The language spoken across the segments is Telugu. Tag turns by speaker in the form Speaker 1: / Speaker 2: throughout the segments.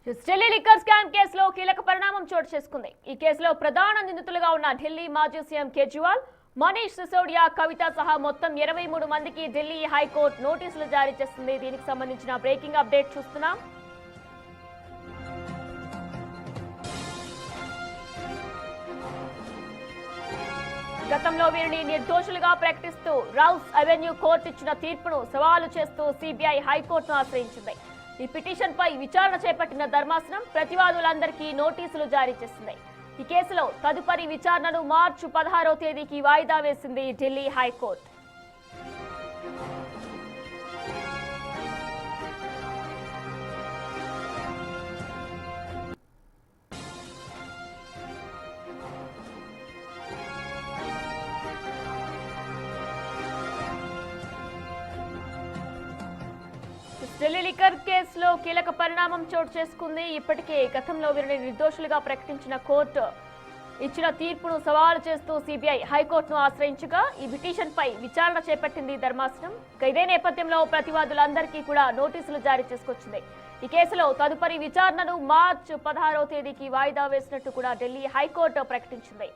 Speaker 1: ఢిల్లీ లిక్కర్ స్కామ్ కేసులో కీలక పరిణామం చోటు చేసుకుంది. ఈ కేసులో ప్రధాన నిందితులుగా ఉన్న ఢిల్లీ మాజీ సీఎం కేజ్రీవాల్, మనీష్ సిసోడియా, కవిత సహా మొత్తం 23 మందికి ఢిల్లీ హైకోర్టు నోటీసులు జారీ చేస్తుంది. దీనికి సంబంధించిన బ్రేకింగ్ అప్డేట్ చూస్తున్నాం. గతంలో వీరిని నిర్దోషులుగా ప్రకటిస్తూ రౌస్ అవెన్యూ కోర్టు ఇచ్చిన తీర్పును సవాలు చేస్తూ సిబిఐ హైకోర్టును ఆశ్రయించింది. ఈ పిటిషన్ పై విచారణ చేపట్టిన ధర్మాసనం ప్రతివాదులందరికీ నోటీసులు జారీ చేసింది. ఈ కేసులో తదుపరి విచారణను మార్చి 16వ తేదీకి వాయిదా వేసింది ఢిల్లీ హైకోర్టు. ఢిల్లీ లిక్కర్ కేసులో కీలక పరిణామం చోటు చేసుకుంది. ఇప్పటికే గతంలో వీరిని నిర్దోషులుగా ప్రకటించిన కోర్టు ఇచ్చిన తీర్పును సవాలు చేస్తూ సిబిఐ హైకోర్టును ఆశ్రయించగా ఈ పిటిషన్ పై విచారణ చేపట్టింది ధర్మాసనం. ఇదే నేపథ్యంలో ప్రతివాదులందరికీ కూడా నోటీసులు జారీ చేసుకొచ్చింది. ఈ కేసులో తదుపరి విచారణను మార్చి 16వ తేదీకి వాయిదా వేసినట్టు కూడా ఢిల్లీ హైకోర్టు ప్రకటించింది.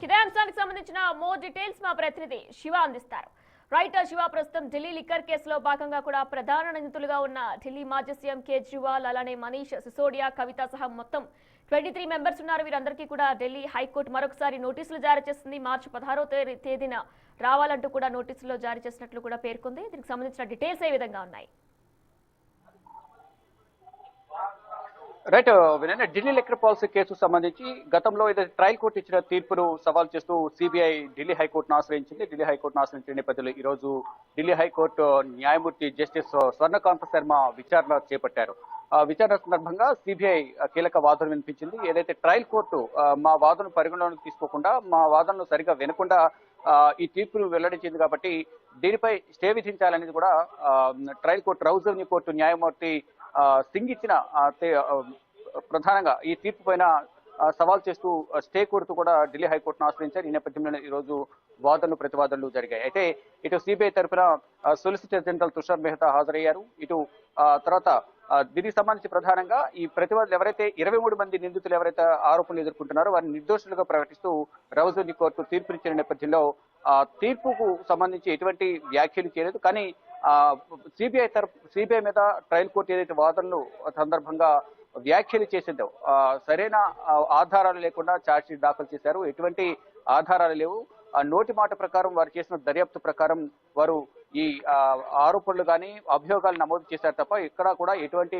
Speaker 1: ఇదే అంశానికి సంబంధించిన మోర్ డీటెయిల్స్ మా ప్రతినిధి శివ అందిస్తారు. రైట్ శివ, ప్రస్తుతం ఢిల్లీ లిక్కర్ కేసులో భాగంగా కూడా ప్రధాన నిందితులుగా ఉన్న ఢిల్లీ మాజీ సీఎం కేజ్రీవాల్, అలానే మనీష్ సిసోడియా, కవిత సహా మొత్తం 23 మెంబర్స్ ఉన్నారు. వీరందరికీ కూడా ఢిల్లీ హైకోర్టు మరొకసారి నోటీసులు జారీ చేసింది. మార్చి 16వ తేదీన రావాలంటూ కూడా నోటీసులు జారీ చేసినట్లు కూడా పేర్కొంది. దీనికి సంబంధించిన డీటెయిల్స్ ఏ విధంగా ఉన్నాయి?
Speaker 2: Right Vinay, Delhi liquor policy కేసుకు సంబంధించి గతంలో ఏదైతే ట్రయల్ కోర్టు ఇచ్చిన తీర్పును సవాల్ చేస్తూ సిబిఐ ఢిల్లీ హైకోర్టును ఆశ్రయించింది. ఢిల్లీ హైకోర్టును ఆశ్రయించిన నేపథ్యంలో ఈ రోజు ఢిల్లీ హైకోర్టు న్యాయమూర్తి జస్టిస్ స్వర్ణకాంత శర్మ విచారణ చేపట్టారు. విచారణ సందర్భంగా సిబిఐ కీలక వాదన వినిపించింది. ఏదైతే ట్రయల్ కోర్టు మా వాదనను పరిగణలోకి తీసుకోకుండా, మా వాదనను సరిగా వినకుండా ఈ తీర్పును వెల్లడించింది కాబట్టి దీనిపై స్టే విధించాలనేది కూడా trial court, rows avenue court న్యాయమూర్తి సింగ్ ఇచ్చిన ప్రధానంగా ఈ తీర్పు పైన సవాల్ చేస్తూ స్టే కోరుతూ కూడా ఢిల్లీ హైకోర్టును ఆశ్రయించారు. ఈ నేపథ్యంలో ఈ రోజు వాదనలు ప్రతివాదనలు జరిగాయి. అయితే ఇటు సిబిఐ తరఫున సొలిసిటర్ జనరల్ తుషార్ మెహతా హాజరయ్యారు. ఇటు తర్వాత దీనికి సంబంధించి ప్రధానంగా ఈ ప్రతివాదులు ఎవరైతే 23 మంది నిందితులు ఎవరైతే ఆరోపణలు ఎదుర్కొంటున్నారో వారిని నిర్దోషులుగా ప్రకటిస్తూ రౌస్ అవెన్యూ కోర్టు తీర్పునిచ్చిన నేపథ్యంలో తీర్పుకు సంబంధించి ఎటువంటి వ్యాఖ్యలు చేయలేదు. కానీ సిబిఐ మీద ట్రయల్ కోర్టు ఏదైతే వాదనలు సందర్భంగా వ్యాఖ్యలు చేసిందో సరైన ఆధారాలు లేకుండా ఛార్జ్షీట్ దాఖలు చేశారు. ఎటువంటి ఆధారాలు లేవు. నోటి మాట ప్రకారం వారు చేసిన దర్యాప్తు ప్రకారం వారు ఈ ఆరోపణలు కానీ అభియోగాలు నమోదు చేశారు తప్ప ఇక్కడ కూడా ఎటువంటి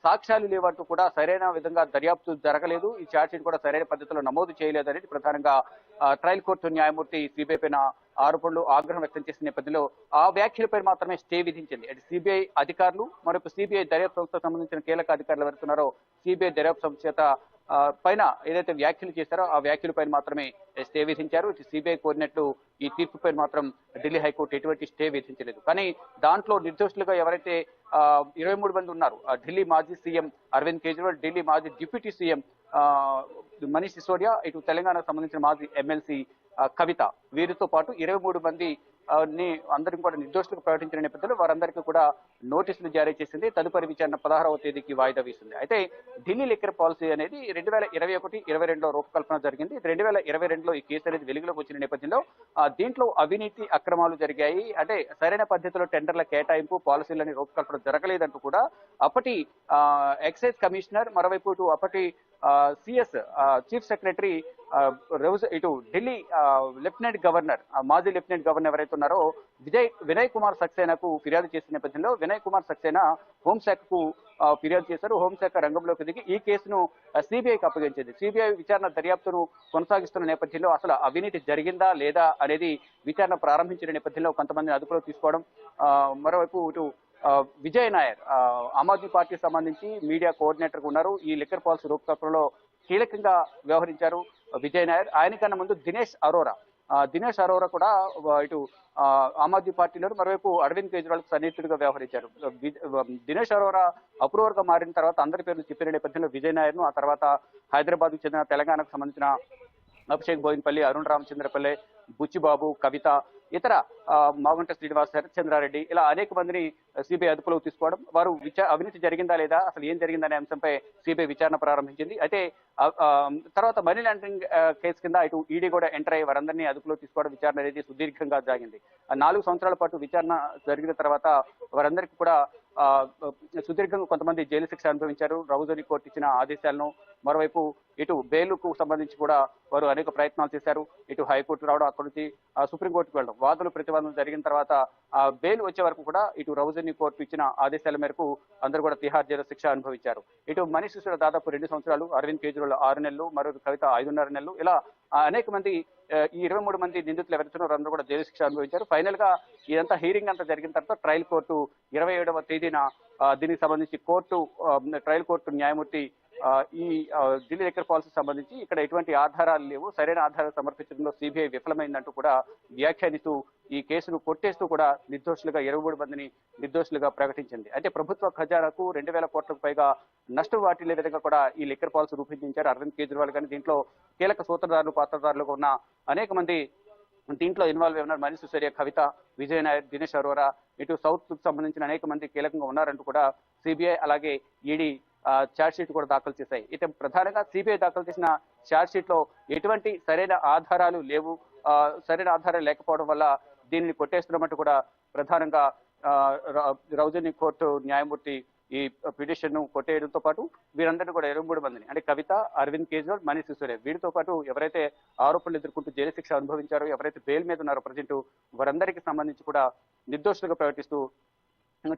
Speaker 2: సాక్ష్యాలు లేవంటూ కూడా సరైన విధంగా దర్యాప్తు జరగలేదు. ఈ ఛార్జ్షీట్ కూడా సరైన పద్ధతిలో నమోదు చేయలేదు అనేది ప్రధానంగా ట్రయల్ కోర్టు న్యాయమూర్తి సిబిఐ పైన ఆరోపణలు ఆగ్రహం వ్యక్తం చేసిన నేపథ్యంలో ఆ వ్యాఖ్యలపై మాత్రమే స్టే విధించింది. అంటే సిబిఐ అధికారులు మరొక సిబిఐ దర్యాప్తు సంస్థకు సంబంధించిన కీలక అధికారులు ఎవరుతున్నారో సిబిఐ దర్యాప్తు సంస్థ చేత పైన ఏదైతే వ్యాఖ్యలు చేశారో ఆ వ్యాఖ్యల పైన మాత్రమే స్టే విధించారు. సిబిఐ కోరినట్లు ఈ తీర్పు పైన మాత్రం ఢిల్లీ హైకోర్టు ఎటువంటి స్టే విధించలేదు. కానీ దాంట్లో నిర్దోషులుగా ఎవరైతే 23 మంది ఉన్నారు, ఢిల్లీ మాజీ సీఎం అరవింద్ కేజ్రీవాల్, ఢిల్లీ మాజీ డిప్యూటీ సీఎం మనీష్ సిసోడియా, ఇటు తెలంగాణకు సంబంధించిన మాజీ ఎమ్మెల్సీ కవిత, వీరితో పాటు 23 మంది అందరికీ కూడా నిర్దోషులకు ప్రకటించిన నేపథ్యంలో వారందరికీ కూడా నోటీసులు జారీ చేసింది. తదుపరి విచారణ 16వ తేదీకి వాయిదా వేసింది. అయితే ఢిల్లీ లిక్కర్ పాలసీ అనేది 2021-22లో రూపకల్పన జరిగింది. 2022లో ఈ కేసు అనేది వెలుగులోకి వచ్చిన నేపథ్యంలో దీంట్లో అవినీతి అక్రమాలు జరిగాయి. అంటే సరైన పద్ధతిలో టెండర్ల కేటాయింపు, పాలసీలని రూపకల్పన జరగలేదంటూ కూడా అప్పటి ఎక్సైజ్ కమిషనర్, మరోవైపు అప్పటి సిఎస్ చీఫ్ సెక్రటరీ ఇటు ఢిల్లీ లెఫ్టినెంట్ గవర్నర్, మాజీ లెఫ్టినెంట్ గవర్నర్ ఎవరైతే ఉన్నారో వినయ్ కుమార్ సక్సేనాకు ఫిర్యాదు చేసిన నేపథ్యంలో వినయ్ కుమార్ సక్సేనా హోంశాఖకు ఫిర్యాదు చేశారు. హోంశాఖ రంగంలోకి దిగి ఈ కేసును సిబిఐకి అప్పగించింది. సిబిఐ విచారణ దర్యాప్తును కొనసాగిస్తున్న నేపథ్యంలో అసలు అవినీతి జరిగిందా లేదా అనేది విచారణ ప్రారంభించిన నేపథ్యంలో కొంతమందిని అదుపులో తీసుకోవడం, మరోవైపు ఇటు విజయ్ నాయర్ ఆమ్ ఆద్మీ పార్టీకి సంబంధించి మీడియా కోఆర్డినేటర్ ఉన్నారు. ఈ లిక్కర్ పాలసీ రూపకల్పనలో కీలకంగా వ్యవహరించారు విజయ్ నాయర్. ఆయనకన్నా ముందు దినేష్ అరోరా కూడా ఇటు ఆమ్ ఆద్మీ పార్టీలో, మరోవైపు అరవింద్ కేజ్రీవాల్ సన్నిహితుడిగా వ్యవహరించారు. దినేష్ అరోరా అప్రూవర్ గా మారిన తర్వాత అందరి పేర్లు చెప్పిన నేపథ్యంలో విజయ్ నాయర్ను, ఆ తర్వాత హైదరాబాద్ కు చెందిన తెలంగాణకు సంబంధించిన అభిషేక్ బోయిన్పల్లి, అరుణ్ రామచంద్రపల్లి, బుచ్చిబాబు, కవిత, ఇతర మాగుంట శ్రీనివాస్, శరత్చంద్రారెడ్డి ఇలా అనేక మందిని సిబిఐ అదుపులోకి తీసుకోవడం, వారు అవినీతి జరిగిందా లేదా, అసలు ఏం జరిగిందనే అంశంపై సిబిఐ విచారణ ప్రారంభించింది. అయితే తర్వాత మనీ లాండరింగ్ కేసు కింద ఇటు ఈడీ కూడా ఎంటర్ అయ్యి వారందరినీ అదుపులో తీసుకోవడం, విచారణ అనేది సుదీర్ఘంగా సాగింది. 4 సంవత్సరాల పాటు విచారణ జరిగిన తర్వాత వారందరికీ కూడా సుదీర్ఘంగా కొంతమంది జైలు శిక్ష అనుభవించారు. రౌజరీ కోర్టు ఇచ్చిన ఆదేశాలను, మరోవైపు ఇటు బెయిల్కు సంబంధించి కూడా వారు అనేక ప్రయత్నాలు చేశారు. ఇటు హైకోర్టు రావడం, అక్కడి నుంచి సుప్రీంకోర్టుకు వెళ్ళడం, వాదులు ప్రతివాదనలు జరిగిన తర్వాత బెయిల్ వచ్చే వరకు కూడా ఇటు రౌజరీ కోర్టు ఇచ్చిన ఆదేశాల మేరకు అందరూ కూడా తిహార్ జైలు శిక్ష అనుభవించారు. ఇటు మనీష్ సిసోడియా దాదాపు 2 సంవత్సరాలు, అరవింద్ కేజ్రీవాల్ 6 నెలలు, మరో కవిత 5.5 నెలలు, ఇలా అనేక మంది ఈ 23 మంది నిందితులు ఎవరున్నారో అందరూ కూడా జైలు శిక్ష అనుభవించారు. ఫైనల్ గా ఇదంతా హీరింగ్ అంతా జరిగిన తర్వాత ట్రయల్ కోర్టు 27వ తేదీన దీనికి సంబంధించి ట్రయల్ కోర్టు న్యాయమూర్తి ఈ ఢిల్లీ లిక్కర్ పాలసీకి సంబంధించి ఇక్కడ ఎటువంటి ఆధారాలు లేవు, సరైన ఆధారాలు సమర్పించడంలో సిబిఐ విఫలమైందంటూ కూడా వ్యాఖ్యానిస్తూ ఈ కేసును కొట్టేస్తూ కూడా నిర్దోషులుగా 23 మందిని నిర్దోషులుగా ప్రకటించింది. అయితే ప్రభుత్వ ఖజానాకు 2,000 కోట్లకు పైగా నష్టం వాటిల్లే విధంగా కూడా ఈ లిక్కర్ పాలసీ రూపొందించారు అరవింద్ కేజ్రీవాల్. కానీ దీంట్లో కీలక సూత్రధారులు, పాత్రధారులుగా ఉన్న అనేక మంది దీంట్లో ఇన్వాల్వ్ ఉన్నారు. మనీష్ సిసోడియా, కవిత, విజయ్ నాయర్, దినేష్ అరోరా, ఇటు సౌత్ కు సంబంధించిన అనేక మంది కీలకంగా ఉన్నారంటూ కూడా సిబిఐ అలాగే ఈడీ ఛార్జ్ షీట్ కూడా దాఖలు చేశాయి. అయితే ప్రధానంగా సిబిఐ దాఖలు చేసిన ఛార్జ్ షీట్ లో ఎటువంటి సరైన ఆధారాలు లేవు, సరైన ఆధారాలు లేకపోవడం వల్ల దీనిని కొట్టేస్తున్నట్టు కూడా ప్రధానంగా రౌజరీ కోర్టు న్యాయమూర్తి ఈ పిటిషన్ ను కొట్టేయడంతో పాటు వీరందరినీ కూడా 23 మందిని అంటే కవిత, అరవింద్ కేజ్రీవాల్, మనీష్ సిసోడియా వీరితో పాటు ఎవరైతే ఆరోపణలు ఎదుర్కొంటూ జైలు శిక్ష అనుభవించారో, ఎవరైతే బెయిల్ మీద ఉన్నారో ప్రజెంట్ వారందరికీ సంబంధించి కూడా నిర్దోషులుగా ప్రకటిస్తూ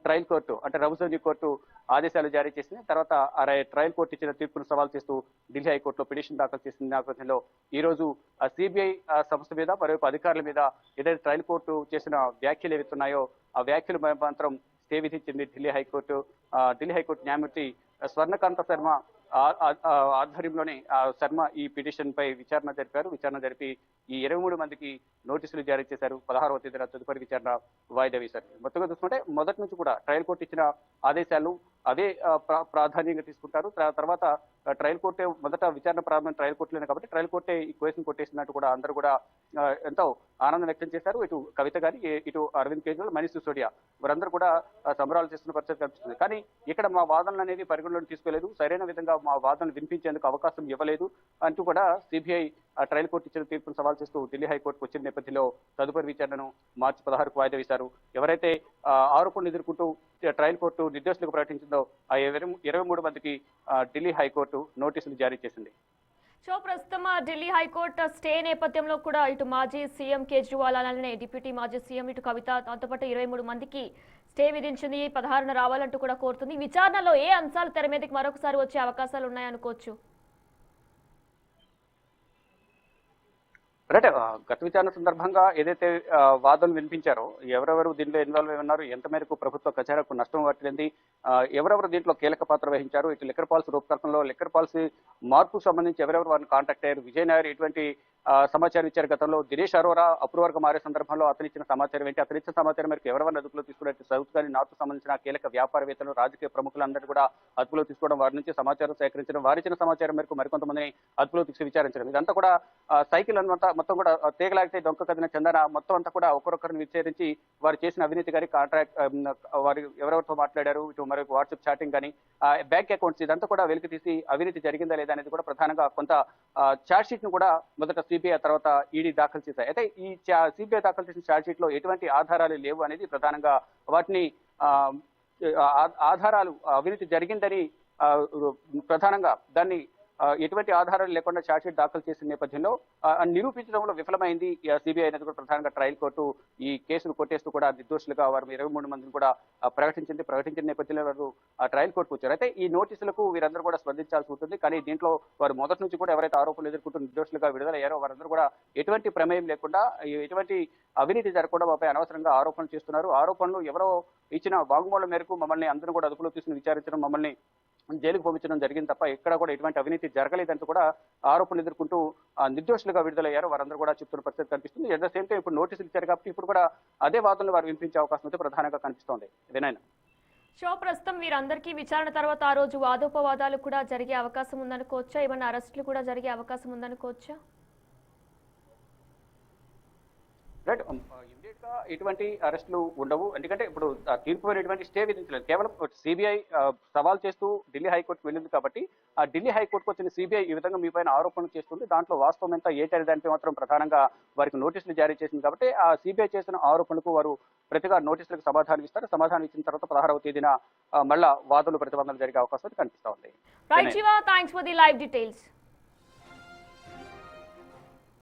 Speaker 2: ట్రయల్ కోర్టు అంటే రౌజరీ కోర్టు ఆదేశాలు జారీ చేసింది. తర్వాత ట్రయల్ కోర్టు ఇచ్చిన తీర్పును సవాల్ చేస్తూ ఢిల్లీ హైకోర్టులో పిటిషన్ దాఖలు చేసిన నేపథ్యంలో ఈ రోజు సిబిఐ సంస్థ మీద, మరోవైపు అధికారుల మీద ఏదైతే ట్రయల్ కోర్టు చేసిన వ్యాఖ్యలు ఏవైతున్నాయో ఆ వ్యాఖ్యలు మాత్రం స్టే విధించింది ఢిల్లీ హైకోర్టు న్యాయమూర్తి స్వర్ణకాంత శర్మ ఆధ్వర్యంలోనే శర్మ ఈ పిటిషన్ పై విచారణ జరిపారు. విచారణ జరిపి ఈ 23 మందికి నోటీసులు జారీ చేశారు. 16వ తేదీన తదుపరి విచారణ వాయిదా వేశారు. మొత్తంగా చూసుకుంటే మొదటి నుంచి కూడా ట్రయల్ కోర్టు ఇచ్చిన ఆదేశాలు అదే ప్రాధాన్యంగా తీసుకుంటారు. తర్వాత ట్రయల్ కోర్టే మొదట విచారణ ప్రారంభం ట్రయల్ కోర్టులోనే కాబట్టి ట్రయల్ కోర్టే ఈ కేసును కొట్టేసినట్టు కూడా అందరూ కూడా ఎంతో ఆనందం వ్యక్తం చేశారు. ఇటు కవిత గాని, ఇటు అరవింద్ కేజ్రీవాల్, మనీష్ సిసోడియా వారందరూ కూడా సంబరాలు చేస్తున్న పరిస్థితి కనిపిస్తుంది. కానీ ఇక్కడ మా వాదనలు అనేది పరిగణలోకి తీసుకోలేదు, సరైన విధంగా మా వాదనలు వినిపించేందుకు అవకాశం ఇవ్వలేదు అంటూ కూడా సిబిఐ ట్రయల్ కోర్టు ఇచ్చిన తీర్పును సవాల్ చేస్తూ ఢిల్లీ హైకోర్టుకు వచ్చిన నేపథ్యంలో తదుపరి విచారణను మార్చి 16కు వాయిదా వేశారు. ఎవరైతే ఆరోపణలు ఎదుర్కొంటూ ట్రయల్ కోర్టు నిర్దోషులకు ప్రకటించిందో ఆ 23 మందికి ఢిల్లీ హైకోర్టు నోటీసులు జారీ చేసింది.
Speaker 1: సో ప్రస్తుతం ఢిల్లీ హైకోర్టు స్టే నేపథ్యంలో కూడా ఇటు మాజీ సీఎం కేజ్రీవాల్ అలానే డిప్యూటీ మాజీ సీఎం ఇటు కవిత దాంతోపాటు 23 మందికి స్టే విధించింది. 16న రావాలంటూ కూడా కోరుతుంది. విచారణలో ఏ అంశాలు తెర మీదకి మరొకసారి వచ్చే అవకాశాలు ఉన్నాయనుకోవచ్చు?
Speaker 2: రైట్, గత విచారణ సందర్భంగా ఏదైతే వాదనలు వినిపించారో, ఎవరెవరు దీంట్లో ఇన్వాల్వ్ అయి ఉన్నారు, ఎంత మేరకు ప్రభుత్వ ఖజానాకు నష్టం వాటిల్లింది, ఎవరెవరు దీంట్లో కీలక పాత్ర వహించారు, ఇటు లిక్కర్ పాలసీ రూపకల్పనలో లిక్కర్ పాలసీ మార్పుకు సంబంధించి ఎవరెవరు వారిని కాంటాక్ట్ అయ్యారు, విజయ్ నాయర్ ఎటువంటి సమాచారం ఇచ్చారు, గతంలో దినేష్ అరోరా అప్రూవర్గా మారే సందర్భంలో అతను ఇచ్చిన సమాచారం ఏంటి, అతను ఇచ్చిన సమాచారం మేరకు ఎవరెవరిని అదుపులో తీసుకున్నట్టు సౌత్ కానీ నార్త్ సంబంధించిన కీలక వ్యాపారవేత్తలు, రాజకీయ ప్రముఖులందరూ కూడా అదుపులో తీసుకోవడం, వారి నుంచి సమాచారం సేకరించడం, వారి ఇచ్చిన సమాచారం మేరకు మరికొంతమందిని అదుపులో తీసి విచారించడం, ఇదంతా కూడా సైకిల్ అనమాట. మొత్తం కూడా తీగలాగితే డొంక కదిన చందన మొత్తం అంతా కూడా ఒకరొకరిని విచారించి వారు చేసిన అవినీతి కానీ, కాంట్రాక్ట్ వారు ఎవరెవరితో మాట్లాడారు, ఇటు మరి వాట్సాప్ చాటింగ్ కానీ, బ్యాంక్ అకౌంట్స్ ఇదంతా కూడా వెలికి తీసి అవినీతి జరిగిందా లేదా అనేది కూడా ప్రధానంగా కొంత ఛార్జ్ షీట్ ను కూడా మొదట సిబిఐ తర్వాత ఈడీ దాఖలు చేశాయి. అయితే ఈ సిబిఐ దాఖలు చేసిన ఛార్జ్ షీట్ లో ఎటువంటి ఆధారాలు లేవు అనేది ప్రధానంగా వాటిని ఆధారాలు అవినీతి జరిగిందని ప్రధానంగా దాన్ని ఎటువంటి ఆధారాలు లేకుండా ఛార్జ్షీట్ దాఖలు చేసిన నేపథ్యంలో నిరూపించడంలో విఫలమైంది సిబిఐ అనేది కూడా ప్రధానంగా ట్రయల్ కోర్టు ఈ కేసును కొట్టేస్తూ కూడా నిర్దోషులుగా వారు 23 మందిని కూడా ప్రకటించిన నేపథ్యంలో వారు ట్రయల్ కోర్టుకు వచ్చారు. అయితే ఈ నోటీసులకు వీరందరూ కూడా స్పందించాల్సి ఉంటుంది. కానీ దీంట్లో వారు మొదటి నుంచి కూడా ఎవరైతే ఆరోపణలు ఎదుర్కొంటూ నిర్దోషులుగా విడుదలయ్యారో వారందరూ కూడా ఎటువంటి ప్రమేయం లేకుండా, ఎటువంటి అవినీతి జరగకుండా వాపై అనవసరంగా ఆరోపణలు చేస్తున్నారు. ఆరోపణలు ఎవరో ఇచ్చిన వాంగ్మూలం మేరకు మమ్మల్ని అందరూ కూడా అదుపులో తీసుకుని విచారించడం, మమ్మల్ని జైలుకు పంపించడం జరిగింది తప్ప ఎక్కడ కూడా ఎటువంటి అవినీతి జరగలేదంటూ కూడా ఆరోపణలు ఎదుర్కొంటూ నిర్దోషులుగా విడుదలయ్యారు వారందరూ కూడా చెప్తున్న పరిస్థితి కనిపిస్తుంది. ఎట్ ద సేమ్ టైం ఇప్పుడు నోటీసులు ఇచ్చారు కాబట్టి ఇప్పుడు కూడా అదే వాదనలు వారు వినిపించే అవకాశం అయితే ప్రధానంగా కనిపిస్తోంది. వినయ్,
Speaker 1: సో ప్రస్తుతం వీరందరికీ విచారణ తర్వాత ఆ రోజు వాదోపవాదాలు కూడా జరిగే అవకాశం ఉందనుకోవచ్చా? ఏమన్నా అరెస్టులు కూడా జరిగే అవకాశం ఉందనుకోవచ్చా?
Speaker 2: రైట్. ఇమ్మీడియట్ గా ఎటువంటి అరెస్టులు ఉండవు. ఎందుకంటే ఇప్పుడు తీర్పు పైన ఎటువంటి స్టే విధించలేదు. కేవలం సిబిఐ సవాల్ చేస్తూ ఢిల్లీ హైకోర్టుకు వెళ్ళింది కాబట్టి ఆ ఢిల్లీ హైకోర్టుకు వచ్చిన సిబిఐ ఈ విధంగా మీ పైన ఆరోపణలు చేస్తుంది. దాంట్లో వాస్తవం ఎంత ఏటనే దానిపై మాత్రం ప్రధానంగా వారికి నోటీసులు జారీ చేసింది కాబట్టి ఆ సిబిఐ చేసిన ఆరోపణలకు వారు ప్రతిగా నోటీసులకు సమాధానం ఇస్తారు. సమాధానం ఇచ్చిన తర్వాత 16వ తేదీన మళ్ళా వాదనలు ప్రతివాదనలు జరిగే అవకాశం కనిపిస్తా ఉంది.
Speaker 1: Right Shiva, thanks for the live details.